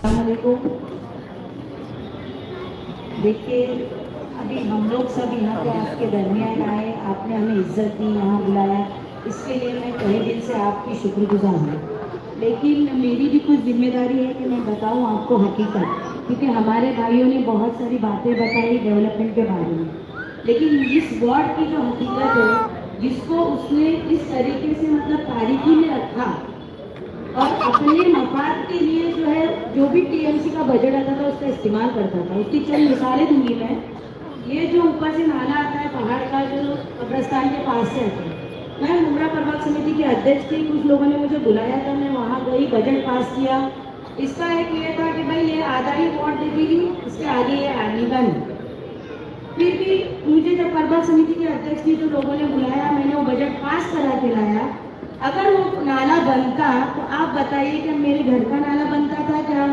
वालेकुम। देखिए, अभी हम लोग सब यहाँ पे आपके दरमियान आए, आपने हमें इज्जत दी, यहाँ बुलाया, इसके लिए मैं तहे दिल से आपकी शुक्रगुजार हूँ। लेकिन मेरी भी कुछ जिम्मेदारी है कि मैं बताऊँ आपको हकीकत, क्योंकि हमारे भाइयों ने बहुत सारी बातें बताई डेवलपमेंट के बारे में, लेकिन इस वार्ड की जो हकीकत है, जिसको उसने इस तरीके से मतलब तारीखी में रखा और अपने मफाद के लिए जो है, जो भी टीएमसी का बजट आता था उसका इस्तेमाल करता था। उसकी चंद मिसालें दूंगी मैं। ये जो ऊपर से नाला आता है पहाड़ का, जो कब्रस्तान के पास से आता है, मैं मुमरा प्रभाग समिति के अध्यक्ष थी, कुछ लोगों ने मुझे बुलाया था, मैं वहाँ गई, बजट पास किया। इसका एक ये था कि भाई ये आधा ही वोट दे देगी, इसके आगे ये आएगा नहीं। फिर भी मुझे जब प्रभाग समिति के अध्यक्ष थी, जो लोगों ने बुलाया, मैंने वो बजट पास करा के लाया। अगर वो नाला बनता तो आप बताइए कि मेरे घर का नाला बनता था क्या?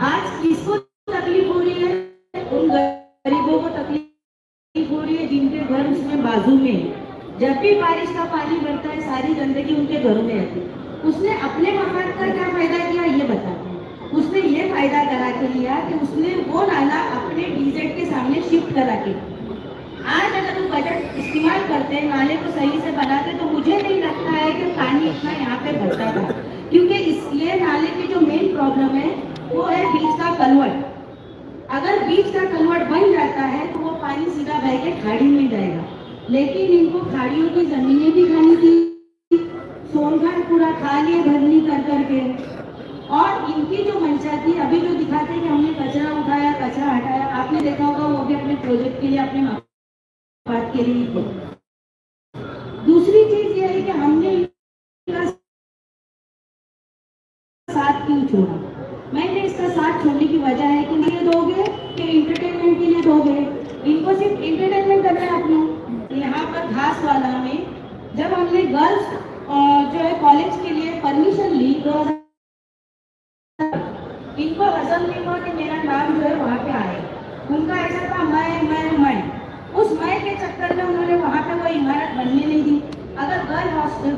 आज किसको तकलीफ हो रही है? उन गरीबों को तकलीफ हो रही है जिनके घर उसमें बाजू में। जब भी बारिश का पानी बढ़ता है सारी गंदगी उनके घरों में आती है। उसने अपने मकान का क्या फायदा किया ये बताते हैं। उसने ये फायदा करा के लिया कि उसने वो नाला अपने डीजेड के सामने शिफ्ट करा के, आज अगर वो बजट इस्तेमाल करते हैं, नाले को सही से बनाते, तो मुझे नहीं लगता है कि पानी इतना यहाँ पे भरता था। क्योंकि इस ये नाले की जो मेन प्रॉब्लम है वो है बीच का कन्वर्ट। अगर बीच का कन्वर्ट बन जाता है तो वो पानी सीधा बह के खाड़ी में जाएगा। लेकिन इनको खाड़ियों की जमीनें भी खानी थी, सोनघाट पूरा खा लिए भरनी कर करके। और इनकी जो मंशा थी, अभी जो दिखाते हैं कि हमने कचरा उठाया, कचरा हटाया, आपने देखा होगा वो भी अपने प्रोजेक्ट के लिए, अपने बात के लिए। दूसरी चीज ये है कि हमने साथ क्यों छोड़ा? मैंने इसका साथ छोड़ने की वजह है कि ये दोगे कि इंटरटेनमेंट के लिए दोगे? इनको सिर्फ इंटरटेनमेंट करना है अपना। यहाँ पर घास वाला में जब हमने गर्ल्स जो है कॉलेज के लिए परमिशन ली, तो इनको हजम नहीं हुआ कि मेरा नाम जो है वहाँ पे आए। उनका ऐसा था मैं उस मैं के चक्कर में उन्होंने वहाँ पे वो इमारत बनने नहीं दी। अगर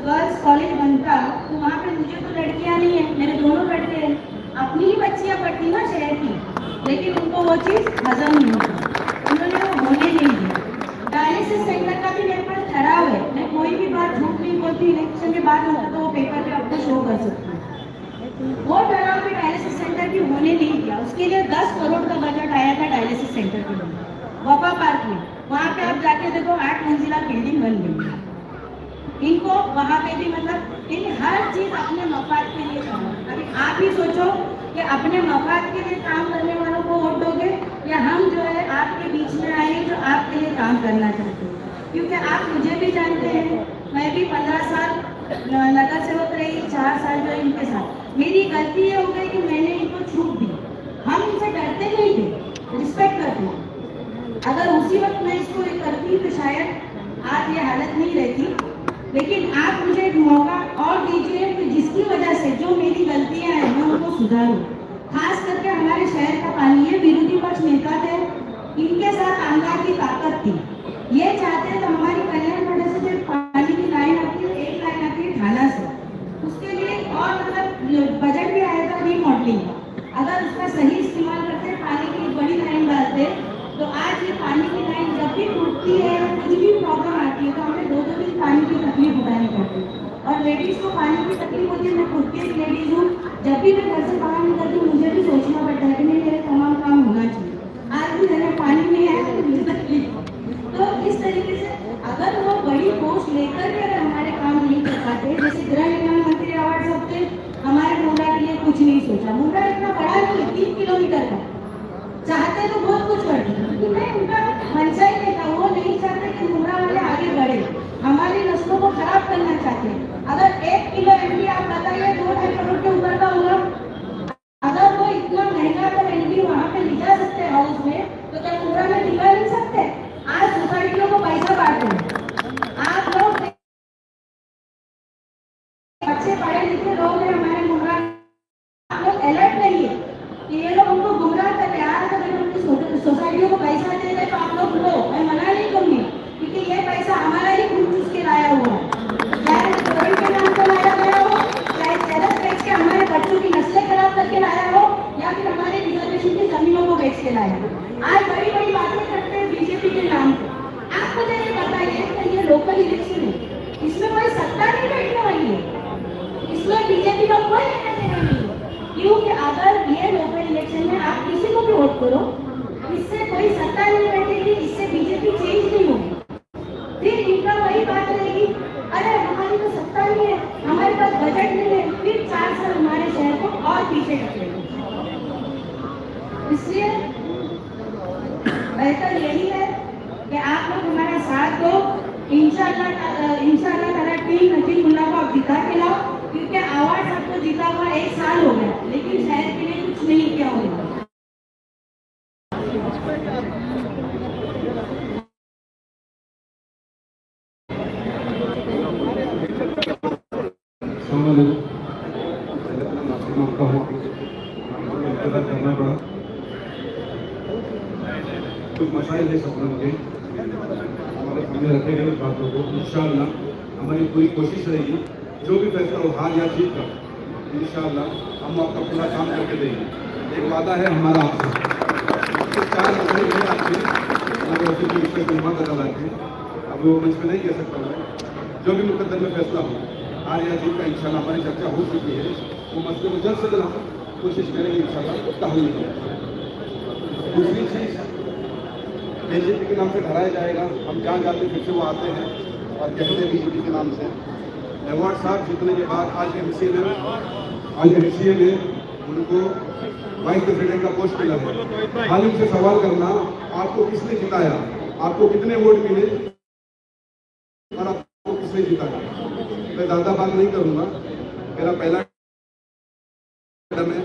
गर्ल्स कॉलेज बनता तो वहाँ पे मुझे तो लड़कियाँ नहीं है, मेरे दोनों लड़के हैं, अपनी ही बच्चियाँ पढ़ती ना शहर की, लेकिन उनको वो चीज़ हजम नहीं हुई, उन्होंने वो होने नहीं दी। डायलिसिस सेंटर का भी मेरे पास ठहराव है, मैं कोई भी बात झूठ नहीं बोलती, इलेक्शन के बाद होता तो वो पेपर पे आपको शो कर सकती हूँ। वो ठहराव भी डायलिसिस सेंटर की होने नहीं दिया। उसके लिए 10 करोड़ का बजट आया था डायलिसिस सेंटर के लिए वफा पार्क में। वहाँ पे आप जाके देखो 8 मंजिला बिल्डिंग बन गई। इनको वहाँ पे भी मतलब इन हर चीज अपने मफाद के लिए करना। अभी आप ही सोचो कि अपने मफाद के लिए काम करने वालों को वोट दोगे या हम जो है आपके बीच में आए जो आपके लिए काम करना चाहते हैं। क्योंकि आप मुझे भी जानते हैं, मैं भी 15 साल नगर सेवक रही, 4 साल जो इनके साथ। मेरी गलती ये हो गई कि मैंने इनको छूट दी। हम इनसे डरते नहीं थे, रिस्पेक्ट करते हैं। अगर उसी वक्त मैं इसको करती तो शायद आज ये हालत नहीं रहती। लेकिन आप मुझे एक मौका और दीजिए कि जिसकी वजह से जो मेरी गलतियां हैं मैं उनको सुधारूं। खास करके हमारे शहर का पानी, ये विरोधी पक्ष नेता थे, इनके साथ आंगा की ताकत थी। ये चाहते तो हमारी कल्याण मंडल से जो पानी की लाइन आती है, एक लाइन आती है ढाला से, उसके लिए और मतलब बजट भी आया था रीमॉडलिंग का। अगर उसका सही इस्तेमाल करते, पानी की बड़ी लाइन डालते, तो आज ये पानी की लाइन जब भी टूटती है, कुछ भी प्रॉब्लम आती है, तो हमें 2-2 दिन पानी की तकलीफ उठानी पड़ती है। और लेडीज को पानी की तकलीफ होती है, मैं खुद की लेडीज हूँ, जब भी मैं घर से बाहर निकलती हूँ मुझे भी सोचना पड़ता है कि नहीं मेरे तमाम काम होना चाहिए। आज भी घर में पानी नहीं है तो मुझे तकलीफ। तो इस तरीके से अगर वो बड़ी पोस्ट लेकर के अगर हमारे काम नहीं कर पाते, जैसे गृह निर्माण मंत्री अवार्ड सबके हमारे मुंडा के लिए कुछ नहीं सोचा। मुंडा इतना बड़ा नहीं, 3 किलोमीटर का, चाहते तो बहुत कुछ करते, लेकिन उनका मंशा ही नहीं था। वो नहीं चाहते कि मुंडा वाले आगे बढ़े, हमारी नस्लों को खराब करना चाहते हैं। अगर 1 किलो एमडी आप बताइए 2-2.5 करोड़ के ऊपर का होगा। अगर वो इतना महंगा अगर एमडी वहाँ पे ले जा सकते हैं हाउस में, तो क्या मुंडा में दिखा नहीं सकते? आज सोसाइटियों को पैसा बांटते हैं। आप लोग अच्छे पढ़े लिखे लोग हैं हमारे मुंडा, आप लोग अलर्ट नहीं है कि ये लोग हमको गुमराह कर रहे हैं। आज अगर उनकी सोसाइटियों को पैसा दे रहे तो आप लोग लो, मैं मना नहीं करूंगी, क्योंकि ये पैसा हमारा ही खून चूस के लाया हुआ है। चाहे गवर्नमेंट के नाम लोकल इलेक्शन है, इसमें कोई सत्ता नहीं बैठने वाली है, इसमें बीजेपी का कोई लेना देना नहीं है। क्योंकि अगर ये लोकल इलेक्शन में आप किसी को भी वोट करो, इससे कोई सत्ता नहीं बैठेगी, इससे बीजेपी चेंज नहीं होगी। फिर इनका वही बात रहेगी, अरे हमारी तो सत्ता नहीं है, हमारे पास बजट नहीं है, फिर 4 साल हमारे शहर को और पीछे ढकेलेंगे। इसलिए बेहतर यही है कि आप लोग हमारा साथ दो। इंशाअल्लाह ताला टीम नजीब मुल्ला को आप जिता के लाओ, क्योंकि आवाज आपको जीता हुआ 1 साल हो गया, लेकिन शहर के लिए कुछ नहीं किया होगा। कुछ मसाइल है सपनों के हमारे सामने रखे गए बातों को इंशाअल्लाह हमारी पूरी कोशिश रहेगी, जो भी फैसला हो हार या जीत का, इंशाअल्लाह हम आपका पूरा काम करके देंगे। एक वादा है हमारा आपसे, 4 मसले हैं आपके, अब वो मंच में नहीं कह सकता मैं, जो भी मुकद्दर में फैसला हो हार या जीत का इंशाअल्लाह हमारी चर्चा हो चुकी है, वो मसले को जल्द से जल्द हम कोशिश करेंगे इंशाअल्लाह उसका हल निकालेंगे। दूसरी चीज़ बीजेपी के नाम से ठहराया जाएगा, हम जहाँ जाते फिर से वो आते हैं और कहते हैं बीजेपी के नाम से। अवार्ड साहब जीतने के बाद आज एमसीए में उनको वाइस प्रेसिडेंट का पोस्ट मिला है। हाल उनसे सवाल करना, आपको किसने जिताया, आपको कितने वोट मिले और आपको किसने जिताया। मैं ज़्यादा बात नहीं करूँगा, मेरा पहला टर्म है,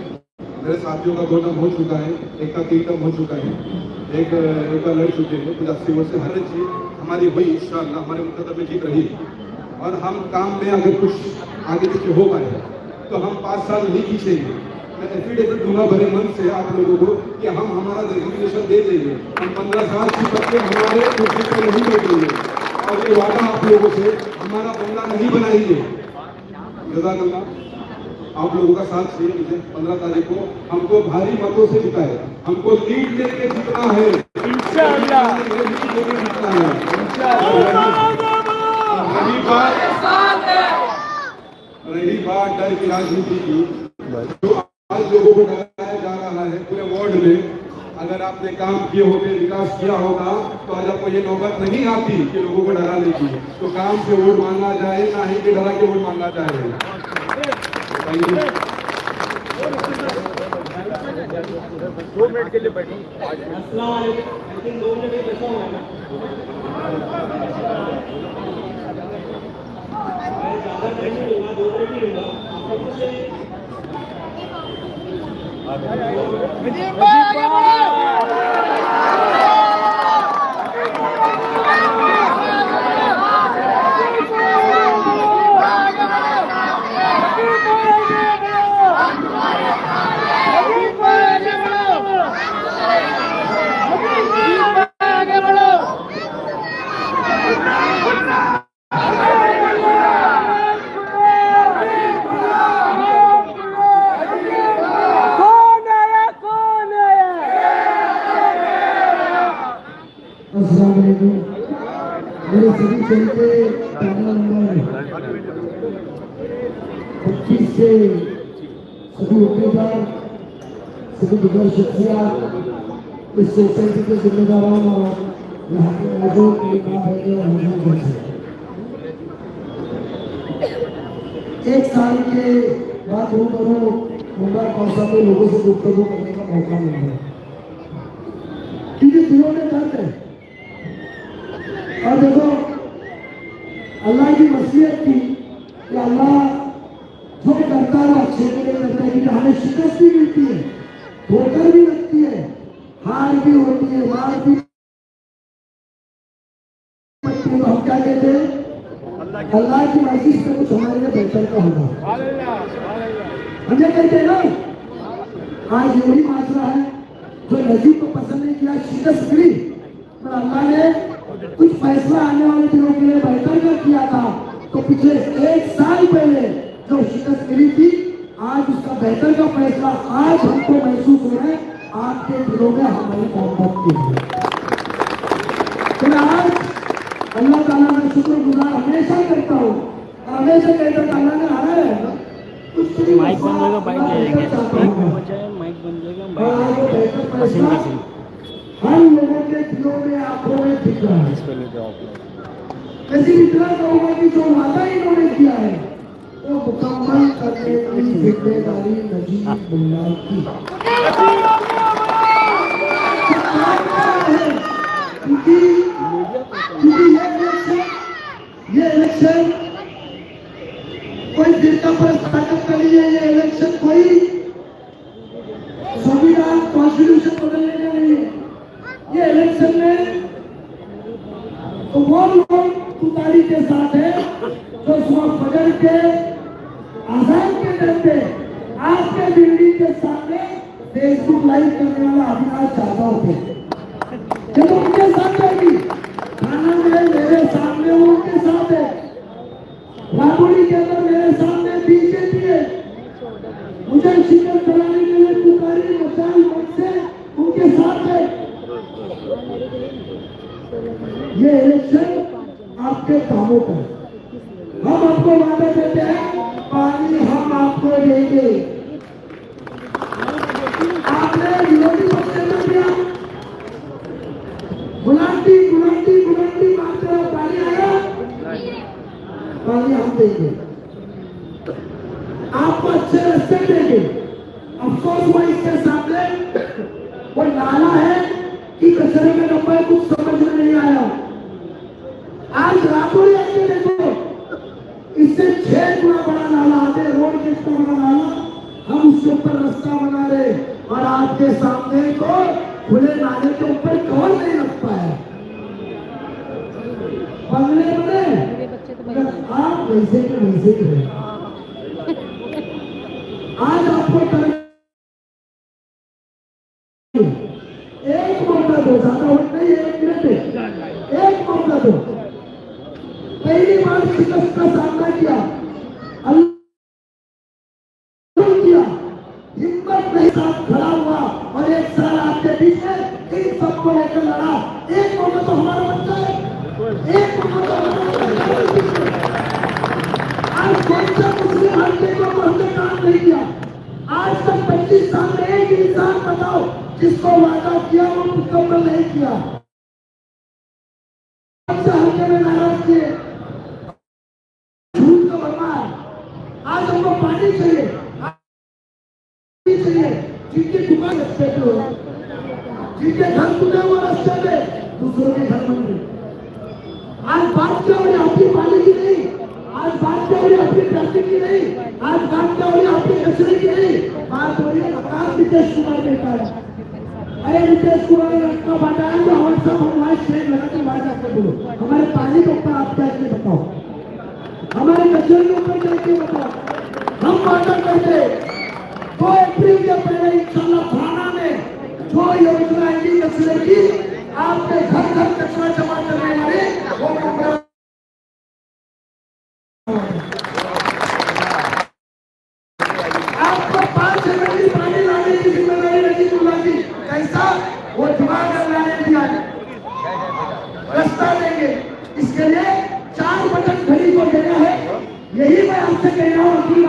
मेरे साथियों का 2 टर्म हो चुका है, एक का 3 टर्म हो चुका है, एक लड़ चुके हैं। कुछ 80 वर्ष से हर चीज हमारी हुई इंशाअल्लाह हमारे मुकद्दर में जीत रही, और हम काम में अगर कुछ आगे पीछे हो पाए तो हम 5 साल नहीं खींचेंगे। मैं एफिडेविट दूंगा बड़े मन से आप लोगों को कि हम हमारा रेजिग्नेशन दे देंगे, हम 15 साल की बच्चे हमारे कुर्सी पर नहीं बैठेंगे, और ये वादा आप लोगों से हमारा बंगला नहीं बनाएंगे। जज़ाकल्लाह, आप लोगों का साथ चाहिए मुझे। 15 तारीख को हमको भारी मतों से जिताए, हमको लीड लेके जीतना है इंशाअल्लाह, जीतना है रही बात डर की राजनीति की, जो आज लोगों को डराया जा रहा है पूरे वार्ड में। अगर आपने काम किए होते, विकास किया होगा, तो आज आपको ये नौबत नहीं आती कि लोगों को डराने की। तो काम से वोट मांगा जाए, ना ही कि डरा के वोट मांगा जाए। 2 मिनट के लिए बैठो। मेरे सभी चलते पैनल नंबर 25 से सभी उम्मीदवार, सभी दिग्गज शख्सियात, इस सोसाइटी के जिम्मेदारों और यहाँ के लोगों के काम है। 1 साल के बाद रूबरू मुंबई कौशा में लोगों से गुफ्तगू करने का मौका मिल गया, क्योंकि दिलों में दर्द है। और देखो, अल्लाह की वसीयत थी कि अल्लाह जो करता है वो अच्छे के लिए करता है, क्योंकि हमें शिकस्त भी मिलती है, ठोकर भी लगती है, हार भी होती है, मार भी पड़ती है। तो हम क्या कहते हैं, अल्लाह की मर्जी से कुछ हमारे लिए बेहतर का होगा, हम ये कहते हैं ना। आज यही माजरा है, जो नजीब को पसंद नहीं किया, शिकस्त मिली, पर अल्लाह ने कुछ फैसला आने वाले दिनों के लिए बेहतर कर किया था। तो पिछले 1 साल पहले जो शिकस्त मिली थी, आज उसका बेहतर का फैसला आज हमको महसूस हो रहा है, आपके दिलों में हमारी मोहब्बत की है। तो आज अल्लाह ताला ने शुक्रगुजार हमेशा करता हूँ, हमेशा कहता हूँ अल्लाह ने हारा है ना, कुछ नहीं माइक बन जाएगा, बाइक ले जाएंगे। एक में बच जाए, माइक बन जाएगा, बाइक पसीन पसीन। हर लोगों के दिलों में आंखों में दिख रहा है। ऐसी इतना कहूँगा कि जो वादा इन्होंने किया है वो मुकम्मल करने की जिम्मेदारी नजीब मुल्ला की। क्योंकि ये इलेक्शन कोई फिरका पर ताकत का नहीं है, ये इलेक्शन कोई संविधान कॉन्स्टिट्यूशन बदलने का नहीं है। ये इलेक्शन में तो वो लोग तुतारी के साथ है जो सुबह फजर के आजान के डर पे आपके बिल्डिंग के सामने फेसबुक लाइव करने वाला अविनाश यादव थे, जब उनके साथ जाएगी खाना में मेरे सामने वो उनके साथ है, राबड़ी के अंदर मेरे सामने बीजेपी है, मुझे शिकन कराने के लिए तुतारी मचाल मत से उनके साथ है। ये इलेक्शन आपके कामों का, हम आपको वादा देते हैं पानी हम आपको देंगे। आपने विरोधी पक्ष में दिया गुलाटी गुलाटी गुलाटी मारते हो, पानी आया, पानी हम देंगे, आपको अच्छे रास्ते देंगे। अफसोस हुआ इसके सामने वो नाला है कि कचरे में डब्बा, कुछ समझ में नहीं आया। आज रातों आके देखो इससे 6 गुना बड़ा नाला, आधे रोड के इतना बड़ा नाला, हम उसके ऊपर रास्ता बना रहे और आपके सामने को खुले नाले के ऊपर कवर नहीं लग पाया। बंगले बने आप वैसे के वैसे ही रहे। आज आपको एक मौका दो, ज्यादा वक्त नहीं, 1 मिनट, एक मौका दो। पहली बार शिकस्त का सामना किया, अल्लाह किया, हिम्मत नहीं साथ खड़ा हुआ और 1 साल आपके बीच में इन सबको लेकर लड़ा। एक मौका तो हमारा बच्चा है, एक मौका तो हमारा बच्चा है। आज कौन सा मुस्लिम हल्के को हमने काम नहीं किया? आज तक 25 साल में एक इंसान बताओ जिसको वादा किया वो मुकम्मल नहीं किया। हल्के में नाराज किए, झूठ का भरमार। आज हमको पानी चाहिए, जिनकी दुकान रस्ते पे हो, जिनके घर टूटे हुए रास्ते पे, दूसरों के घर बन रहे। आज बात क्या हो रही आपकी पानी की नहीं, आज बात क्या हो रही आपकी ट्रैफिक की नहीं, आज बात क्या हो रही आपके कचरे की नहीं, बात हो रही है आकाश नीतीश कुमार बेटा है। अरे नीतीश कुमार का बाटा है, हमारे साथ हमारे स्टेट लगा के बात आपको बोलो, हमारे पानी के ऊपर आप क्या के बताओ, हमारे कचरे के ऊपर क्या के बताओ। हम वादा करते 2 अप्रैल के पहले इंशाल्लाह थाना में जो योजना आएगी कचरे की, आपके घर घर कचरा जमा करने वाले वो आपको 5 सेकंड पानी लाने की जिम्मेदारी नहीं चुनावी। कैसा वो दिमाग लाने दिया रास्ता देंगे, इसके लिए 4 बटन घड़ी को देना है। यही मैं आपसे कह रहा हूँ कि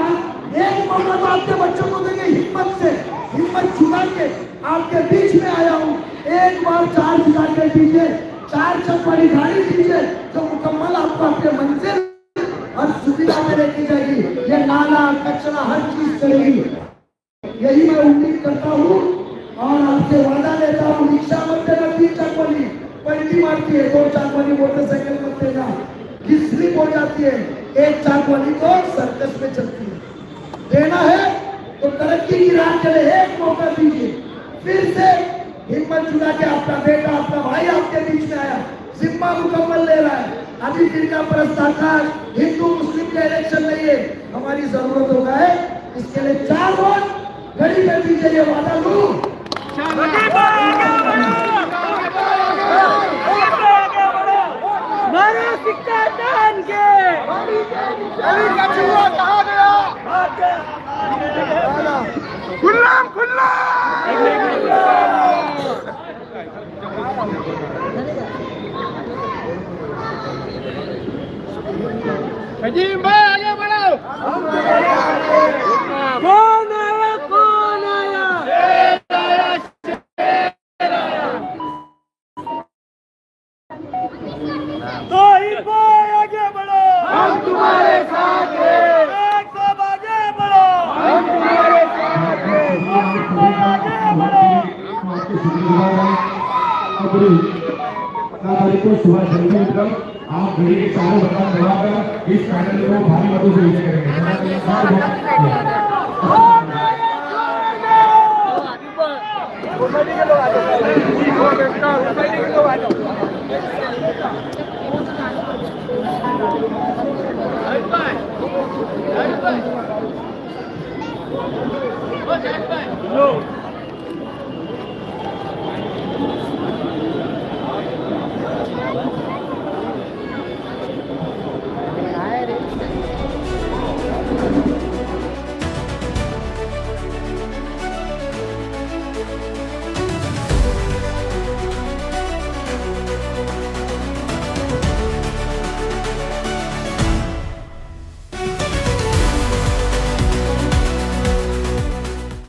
एक मौका तो आपके बच्चों को देंगे, हिम्मत से, हिम्मत जुटा के आपके बीच में आया हूँ। एक बार 4 जुटा के दीजिए, 4 चक वाली गाड़ी दीजिए जो मुकम्मल आपको आपके मंजिल और सुविधा में लेके जाएगी। ये नाला कचरा हर चीज करेगी, यही मैं उम्मीद करता हूँ और आपसे वादा लेता हूँ। रिक्शा मत देना 3 चक वाली, पलटी मारती है, 2 चक वाली मोटरसाइकिल मत देना, की स्लिप हो जाती है। 1 चक वाली तो सर्कस में चलती है। देना है तो तरक्की की राह चले, एक मौका दीजिए। फिर से हिम्मत जुटा के आपका बेटा, आपका भाई आपके बीच में आया, जिम्मा मुकम्मल ले रहा है। अभी फिरका परस्त आकाश हिंदू मुस्लिम का इलेक्शन नहीं है, हमारी जरूरत होगा है, इसके लिए 4 वोट घड़ी में दीजिए, ये वादा लूं। खुल्लाम खुल्ला नजीम भाई आगे बढ़ो। कौन आया कौन आया? तो ही भाई आगे बढ़ो, हम तुम्हारे साथ हैं। एक सब आगे बढ़ो, हम तुम्हारे साथ हैं। आगे बढ़ो। आपके शुक्रगुजार हैं। अपनी को सुबह जल्दी उठकर आप घड़ी के चारों बटन दबाकर इस पैनल को भारी मतों से विजय करेंगे। No.